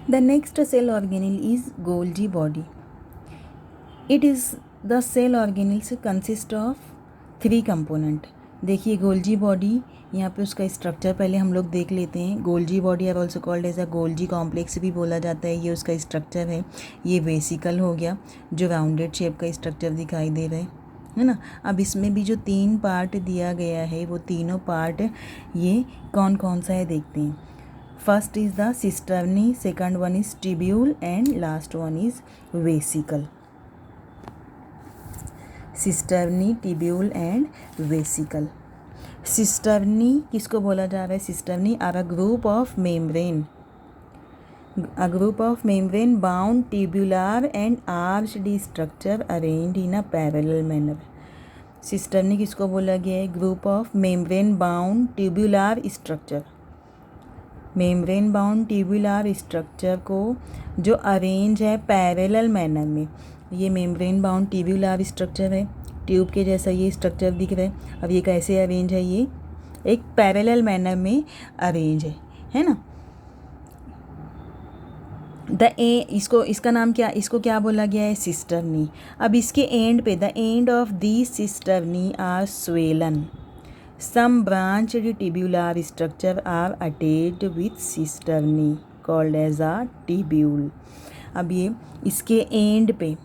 The next cell organelle is Golgi body. It is the cell organelles consist of 3 component. देखिए Golgi body, यहाँ पे उसका structure पहले हम लोग देख लेते हैं. Golgi body are also called as a Golgi complex भी बोला जाता है. ये उसका स्ट्रक्चर है. ये वेसिकल हो गया जो राउंडेड शेप का स्ट्रक्चर दिखाई दे रहा है ना. अब इसमें भी जो 3 पार्ट दिया गया है वो तीनों पार्ट ये कौन कौन सा है देखते हैं. First is the cisternae, second one is tubule and last one is vesicle. Cisternae, tubule and vesicle. Cisternae किसको बोला जा रहा है? Cisternae are a group of membrane, a group of membrane bound tubular and arched structure arranged in a parallel manner. Cisternae किसको बोला गया है? Group of membrane bound tubular structure. Membrane bound tubular structure को जो arrange है parallel manner में. ये membrane bound tubular structure है, ट्यूब के जैसा ये स्ट्रक्चर दिख रहा है. अब ये कैसे अरेंज है? ये एक पैरेलल मैनर में अरेंज है ना. इसका नाम क्या, इसको क्या बोला गया है? सिस्टर्नी. अब इसके एंड पे, the end of the cisternae are swollen. Some branched tubular structure are attached with cisternae called as a tubule. अब ये इसके एंड पे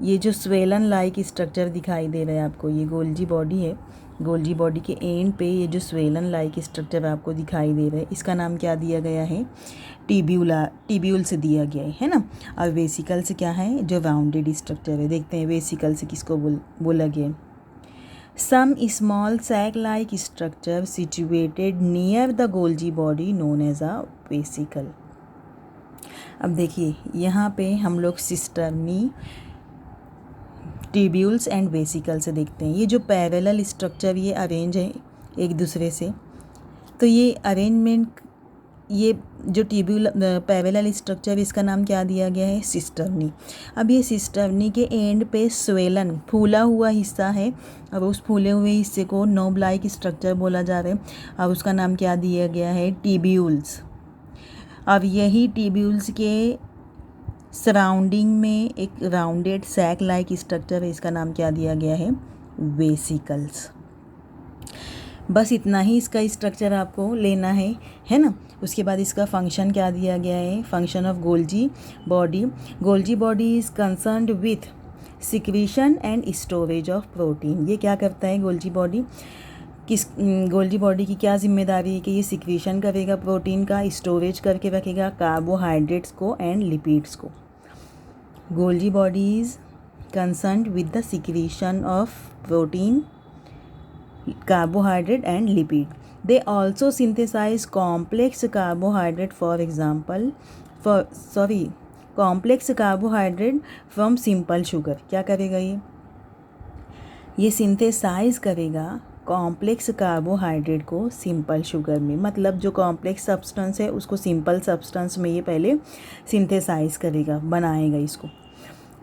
ये जो स्वेलन लाइक स्ट्रक्चर दिखाई दे रहा है आपको, ये गोल्जी बॉडी है. गोल्जी बॉडी के एंड पे ये जो स्वेलन लाइक स्ट्रक्चर आपको दिखाई दे रहा है, इसका नाम क्या दिया गया है? ट्यूब्यूल से दिया गया है ना. और वेसिकल से क्या है? जो राउंडेड स्ट्रक्चर है. देखते हैं वेसिकल से किसको बोला गया है. Some small sac like structure situated near the Golgi body known as a vesicle. अब देखिए यहाँ पे हम लोग सिस्टर्नी, ट्यूब्यूल्स एंड वेसिकल से देखते हैं. ये जो पैरेलल स्ट्रक्चर ये अरेंज है एक दूसरे से, तो ये अरेंजमेंट, ये जो ट्यूब्यूल पैरेलल स्ट्रक्चर, इसका नाम क्या दिया गया है? सिस्टर्नी. अब ये सिस्टर्नी के एंड पे स्वेलन फूला हुआ हिस्सा है और उस फूले हुए हिस्से को नोब लाइक स्ट्रक्चर बोला जा रहा है और उसका नाम क्या दिया गया है? ट्यूब्यूल्स. अब यही ट्यूब्यूल्स के सराउंडिंग में एक राउंडेड सैक लाइक स्ट्रक्चर है, इसका नाम क्या दिया गया है? वेसिकल्स. बस इतना ही इसका स्ट्रक्चर आपको लेना है ना. उसके बाद इसका फंक्शन क्या दिया गया है? Function of Golgi body. Golgi body is concerned with secretion and storage of protein. ये क्या करता है गोल्जी बॉडी? गोल्जी बॉडी की क्या जिम्मेदारी है कि ये सिक्रीशन करेगा प्रोटीन का, स्टोरेज करके रखेगा कार्बोहाइड्रेट्स को एंड लिपिड्स को. Golgi body is concerned with the secretion of protein, carbohydrate and lipid. They also synthesize complex carbohydrate, for example, complex carbohydrate from simple sugar. क्या करेगा ये सिंथेसाइज करेगा कॉम्प्लेक्स कार्बोहाइड्रेट को simple sugar में. मतलब जो complex substance है उसको सिंपल सब्सटेंस में ये पहले सिंथेसाइज करेगा, बनाएगा इसको.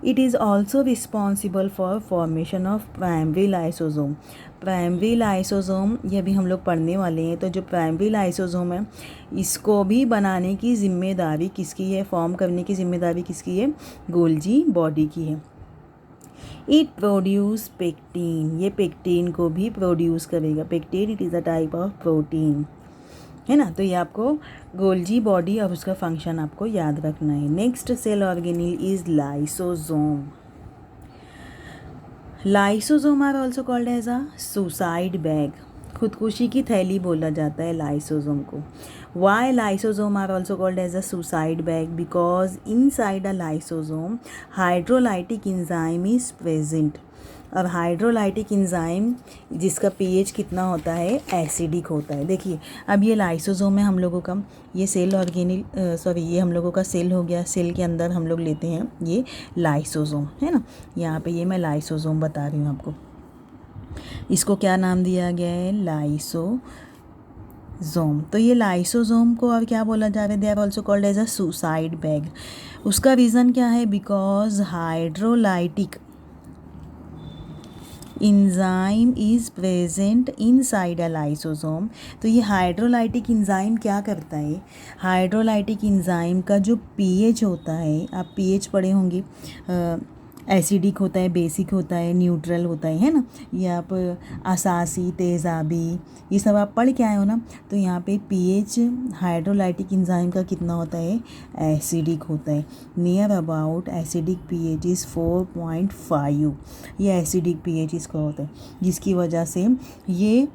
It is also responsible for formation of primary lysosome. Primary lysosome ये अभी हम लोग पढ़ने वाले हैं. तो जो प्राइमरी लाइसोसोम है इसको भी बनाने की जिम्मेदारी किसकी है? फॉर्म करने की जिम्मेदारी किसकी है? गोल्जी बॉडी की है. It produce pectin. ये पेक्टिन को भी प्रोड्यूस करेगा. Pectin it is a type of protein, है ना. तो ये आपको गोल्जी बॉडी और उसका फंक्शन आपको याद रखना है. Next cell organelle is lysosome. Lysosome are also called as a suicide bag. खुदकुशी की थैली बोला जाता है लाइसोसोम को. Why lysosome are also called as a suicide bag? Because inside a lysosome hydrolytic enzyme is present. और hydrolytic enzyme जिसका pH कितना होता है? एसिडिक होता है. देखिए अब ये लाइसोसोम है हम लोगों का, ये सेल ऑर्गेनिल ये हम लोगों का सेल हो गया. सेल के अंदर हम लोग लेते हैं ये लाइसोसोम, है ना. यहाँ पे ये मैं लाइसोसोम बता रही हूँ आपको. इसको क्या नाम दिया गया है? लाइसोसोम. तो ये लाइसोसोम को और क्या बोला जा रहा है? They are also called as a suicide bag. उसका रीज़न क्या है? Because hydrolytic enzyme is present inside a lysosome. तो ये हाइड्रोलाइटिक इंजाइम क्या करता है, हाइड्रोलाइटिक इंजाइम का जो पीएच होता है, आप पीएच पढ़े होंगे, एसिडिक होता है, बेसिक होता है, न्यूट्रल होता है ना, ये आप असासी, तेज़ाबी, ये सब आप पढ़ के आए हो ना। तो यहाँ पे पीएच हाइड्रोलाइटिक इंजाइम का कितना होता है, एसिडिक होता है। Near about acidic pH is 4.5, ये एसिडिक पीएच इसका होता है, जिसकी वजह से ये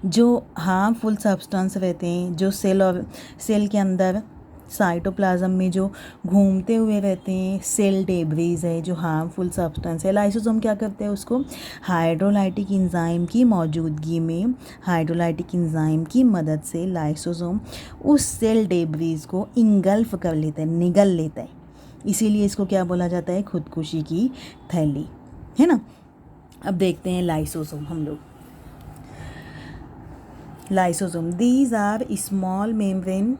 जो हार्मफुल सब्सटेंस रहते हैं, जो सेल के अंदर साइटोप्लाज्म में जो घूमते हुए रहते हैं, सेल डेब्रीज है, जो हार्मफुल सब्सटेंस है, लाइसोसोम क्या करते हैं, उसको हाइड्रोलाइटिक इंजाइम की मौजूदगी में, हाइड्रोलाइटिक इंजाइम की मदद से लाइसोसोम उस सेल डेब्रीज को इंगल्फ कर लेता है, निगल लेता है। इसीलिए इसको क्या बोला जाता है, खुदकुशी की थैली, है ना। अब देखते हैं लाइसोसोम हम लोग। Lysosome, these are small membrane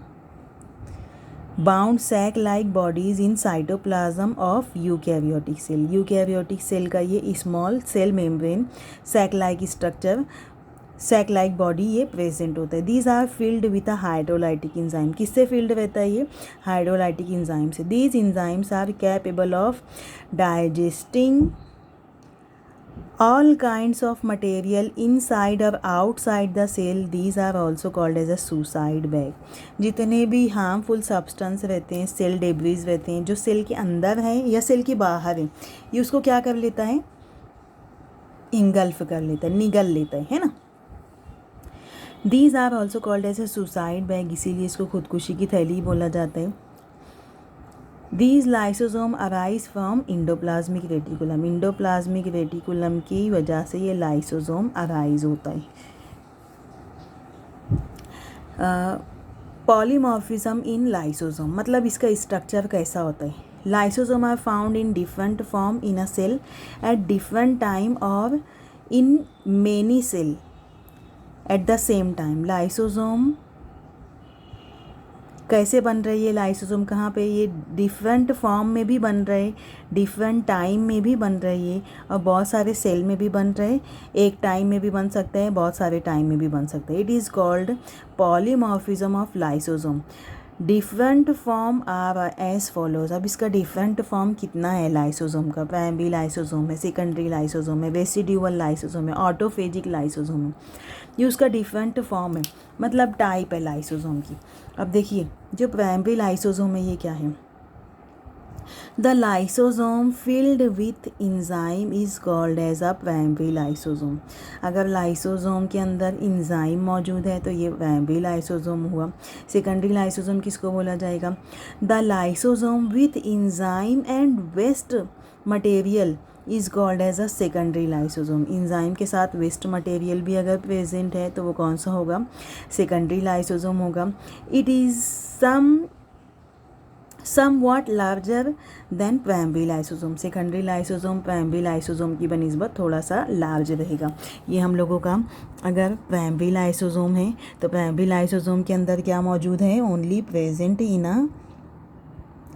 bound sac like bodies in cytoplasm of eukaryotic cell. Eukaryotic cell का ये small cell membrane sac like structure, sac like body ये प्रेजेंट होता है। These are filled with a hydrolytic enzyme. किससे filled रहता है ये, hydrolytic enzyme से। These enzymes are capable of digesting all kinds of material inside or outside the cell. These are also called as a suicide bag। जितने भी harmful substance रहते हैं, cell debris रहते हैं, जो सेल के अंदर हैं या सेल के बाहर हैं, ये उसको क्या कर लेता है, इंगल्फ कर लेता है, निगल लेता है ना। These are also called as a suicide bag, इसीलिए इसको खुदकुशी की थैली बोला जाता है। These lysosome arise from endoplasmic reticulum. Endoplasmic reticulum की वजह से ये लाइसोसोम अराइज होता है। पॉलीमॉर्फिज्म इन लाइसोसोम, मतलब इसका स्ट्रक्चर कैसा होता है। Lysosome are found in different form in a cell at different time और in many cell at the same time. Lysosome कैसे बन रही है, लाइसोसोम कहाँ पे, ये डिफरेंट फॉर्म में भी बन रहे, डिफरेंट टाइम में भी बन रही है, और बहुत सारे सेल में भी बन रहे, एक टाइम में भी बन सकते हैं, बहुत सारे टाइम में भी बन सकते हैं। It is called polymorphism of lysosome. Different form are as follows. अब इसका डिफरेंट फॉर्म कितना है लाइसोसोम का, प्राइमरी लाइसोसोम है, सेकेंडरी लाइसोसोम है, रेसिड्यूअल लाइसोसोम है, ऑटोफेजिक लाइसोसोम है, ये उसका डिफरेंट फॉर्म है, मतलब टाइप है लाइसोसोम की। अब देखिए जो प्राइमरी लाइसोसोम है ये क्या है, the lysosome filled with enzyme is called as a primary lysosome. अगर लाइसोसोम के अंदर इंजाइम मौजूद है तो ये प्राइमरी लाइसोसोम हुआ। सेकेंडरी लाइसोसोम किसको बोला जाएगा, the lysosome with enzyme and waste material is called as a secondary lysosome. Enzyme के साथ वेस्ट मटेरियल भी अगर प्रेजेंट है तो वो कौन सा होगा, सेकेंडरी लाइसोसोम होगा। It is somewhat larger than primary lysosome. Secondary lysosome primary lysosome की बनिस्बत थोड़ा सा लार्ज रहेगा। ये हम लोगों का अगर प्राइमरी लाइसोसोम है तो प्राइमरी लाइसोसोम के अंदर क्या मौजूद है, only present in a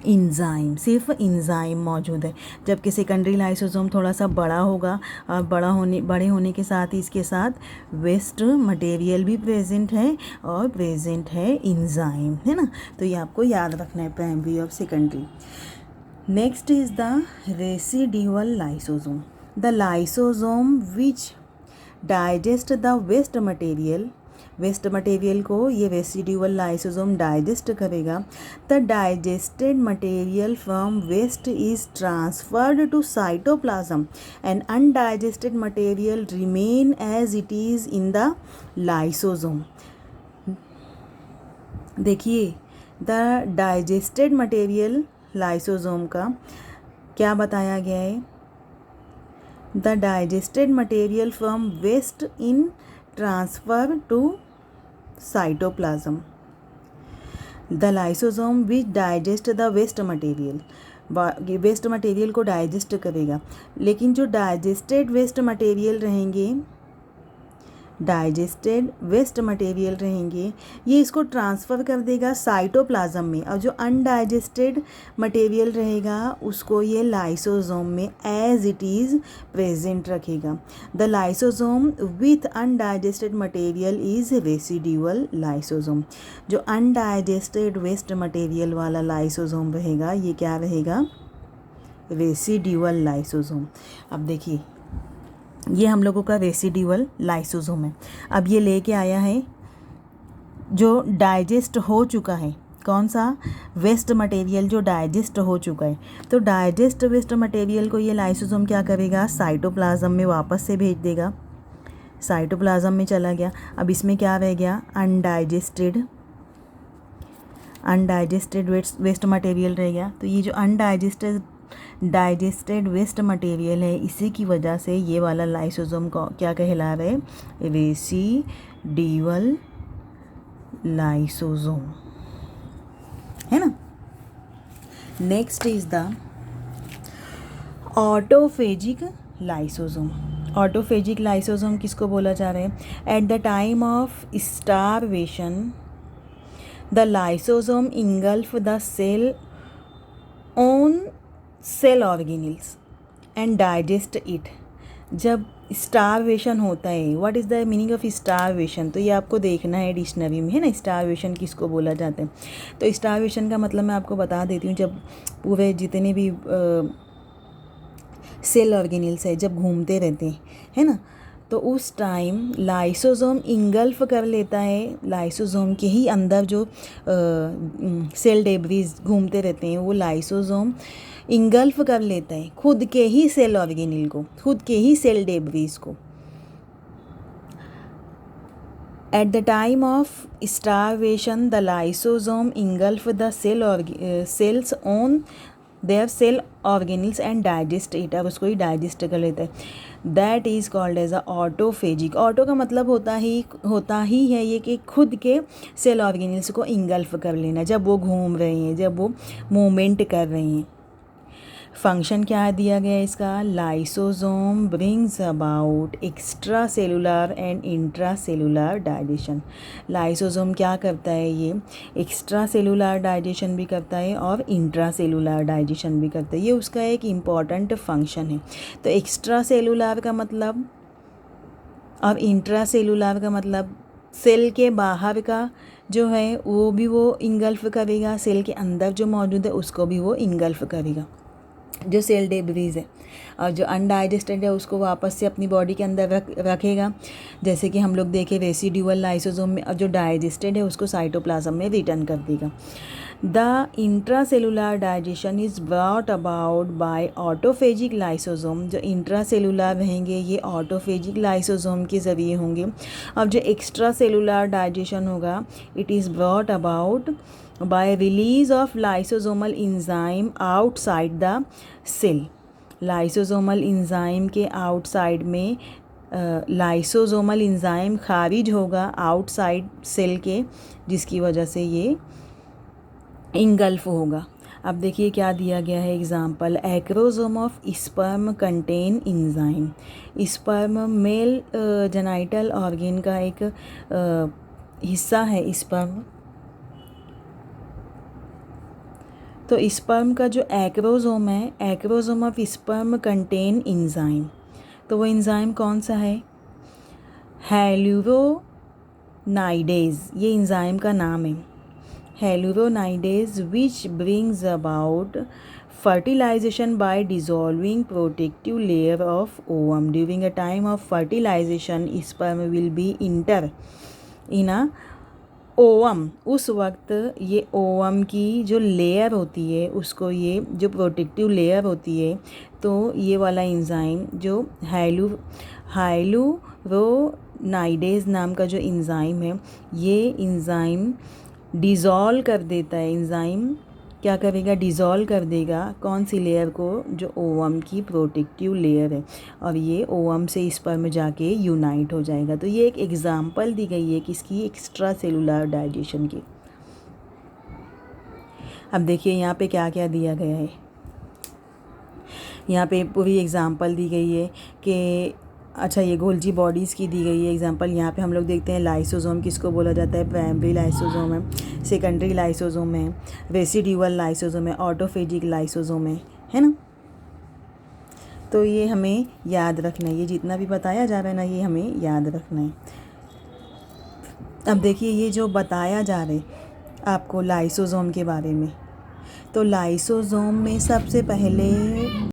enzyme, सिर्फ इंजाइम मौजूद है। जबकि सेकेंडरी लाइसोसोम थोड़ा सा बड़ा होगा और बड़े होने के साथ ही इसके साथ वेस्ट मटेरियल भी प्रेजेंट है और प्रेजेंट है इंजाइम, है ना। तो ये आपको याद रखना है, प्राइमरी और secondary. Next is the residual lysosome. The lysosome which digest the waste material, waste material को ये रेसिड्यूअल लाइसोसोम डाइजेस्ट करेगा। The digested material from waste is transferred to cytoplasm and undigested material remain as it is in the lysosome. देखिए the digested material lysosome का क्या बताया गया है, the digested material from waste in transfer to cytoplasm. The lysosome which digest the waste material, waste material को digest करेगा, लेकिन जो डाइजेस्टेड वेस्ट मटेरियल रहेंगे डाइजेस्टेड वेस्ट मटेरियल रहेंगे, ये इसको ट्रांसफ़र कर देगा साइटोप्लाज्म में, और जो अनडाइजेस्टेड मटेरियल रहेगा उसको ये लाइसोसोम में एज इट इज़ प्रेजेंट रखेगा। The lysosome with undigested material is residual lysosome. जो अनडाइजेस्टेड वेस्ट मटेरियल वाला लाइसोसोम रहेगा ये क्या रहेगा? Residual lysosome. अब देखिए ये हम लोगों का रेसिड्यूअल लाइसोसोम है। अब ये लेके आया है जो डाइजेस्ट हो चुका है, कौन सा? वेस्ट मटेरियल जो डाइजेस्ट हो चुका है। तो डाइजेस्ट वेस्ट मटेरियल को ये लाइसोसोम क्या करेगा? साइटोप्लाज्म में वापस से भेज देगा। साइटोप्लाज्म में चला गया। अब इसमें क्या रह गया? अनडाइजेस्टेड वेस्ट मटेरियल रह गया। तो ये जो डाइजेस्टेड वेस्ट मटेरियल है, इसी की वजह से ये वाला लाइसोसोम को क्या कहला रहा है? रेसिड्यूअल लाइसोसोम, है ना। Next is the autophagic lysosome. Autophagic lysosome किसको बोला जा रहा है? At the time of starvation the lysosome engulf the cell own cell organelles and digest it. जब स्टारवेशन होता है, what is the meaning of starvation? तो ये आपको देखना है डिक्शनरी में, है ना। स्टारवेशन किसको बोला जाता है? तो स्टारवेशन का मतलब मैं आपको बता देती हूँ। जब पूरे जितने भी सेल ऑर्गेनिल्स है जब घूमते रहते हैं, है ना, तो उस टाइम लाइसोसोम इंगल्फ कर लेता है। लाइसोसोम के ही अंदर जो सेल डेब्रीज घूमते रहते हैं वो लाइसोसोम इंगल्फ कर लेता है खुद के ही सेल ऑर्गेनिल को, खुद के ही सेल डेब्रीज को। At the time of starvation the lysosome engulf the cells own their cell organelles and digest it. अब उसको ही डाइजेस्ट कर लेता है। That is called as a autophagic. Auto का मतलब होता ही है ये कि खुद के सेल ऑर्गेनिल्स को इंगल्फ कर लेना, जब वो घूम रहे हैं, जब वो मूवमेंट कर रहे हैं। फंक्शन क्या दिया गया है इसका? Lysosome brings about extra cellular and intra cellular digestion. Lysosome क्या करता है? ये एक्स्ट्रा सेलुलर डाइजेशन भी करता है और इंट्रा सेलुलर डाइजेशन भी करता है। ये उसका एक इम्पॉर्टेंट फंक्शन है। तो एक्स्ट्रा सेलुलर का मतलब और इंट्रा सेलुलर का मतलब सेल के बाहर का जो है वो भी वो इंगल्फ करेगा, सेल के अंदर जो मौजूद है उसको भी वो इंगल्फ करेगा, जो सेल डेब्रीज है। और जो अनडाइजेस्टेड है उसको वापस से अपनी बॉडी के अंदर रखेगा। जैसे कि हम लोग देखें रेसिड्यूअल लाइसोसोम में, और जो डाइजेस्टेड है उसको साइटोप्लाज्म में रिटर्न कर देगा। The intracellular digestion is brought about by autophagic lysosome. जो इंट्रासेलुलर रहेंगे ये ऑटोफेजिक लाइसोसोम के ज़रिए होंगे। अब जो एक्स्ट्रा सेलुलर डाइजेशन होगा it is brought about by release of lysosomal enzyme outside the cell। Lysosomal enzyme के आउटसाइड में लाइसोसोमल इंजाइम खारिज होगा आउटसाइड सेल के, जिसकी वजह से ये इंगल्फ होगा। अब देखिए क्या दिया गया है example. Acrosome of sperm contain enzyme. Sperm mail genital organ का एक हिस्सा है स्पर्म। तो स्पर्म का जो एक्रोसोम है, acrosome of sperm contain enzyme. तो वो इंजाइम कौन सा है? हेलुरोनाइडेज, ये इंजाइम का नाम है। Hyaluronidase which brings about fertilization by dissolving protective layer of ovum. During a time of fertilization, sperm will be enter in a ovum. उस वक्त ये ओवम की जो लेयर होती है उसको, ये जो प्रोटेक्टिव लेयर होती है, तो ये वाला इंजाइम जो हाइलुरोनाइडेज नाम का जो इंजाइम है, ये इंजाइम डिज़ोल्व कर देता है। इंजाइम क्या करेगा? डिज़ोल्व कर देगा कौन सी लेयर को? जो ओवम की प्रोटेक्टिव लेयर है, और ये ओवम से स्पर्म जाके यूनाइट हो जाएगा। तो ये एक एग्जांपल दी गई है किसकी? एक्स्ट्रा सेलुलर डाइजेशन की। अब देखिए यहाँ पे क्या क्या दिया गया है। यहाँ पे पूरी एग्जांपल दी गई है कि अच्छा, ये गोल्जी बॉडीज़ की दी गई है एग्जांपल। यहाँ पे हम लोग देखते हैं लाइसोसोम किसको बोला जाता है, प्राइमरी लाइसोसोम है, सेकेंडरी लाइसोसोम है, रेसिड्यूअल लाइसोसोम है, ऑटोफेजिक लाइसोसोम है ना। तो ये हमें याद रखना है, ये जितना भी बताया जा रहा है ना ये हमें याद रखना है। अब देखिए ये जो बताया जा रहा है आपको लाइसोसोम के बारे में, तो लाइसोसोम में सबसे पहले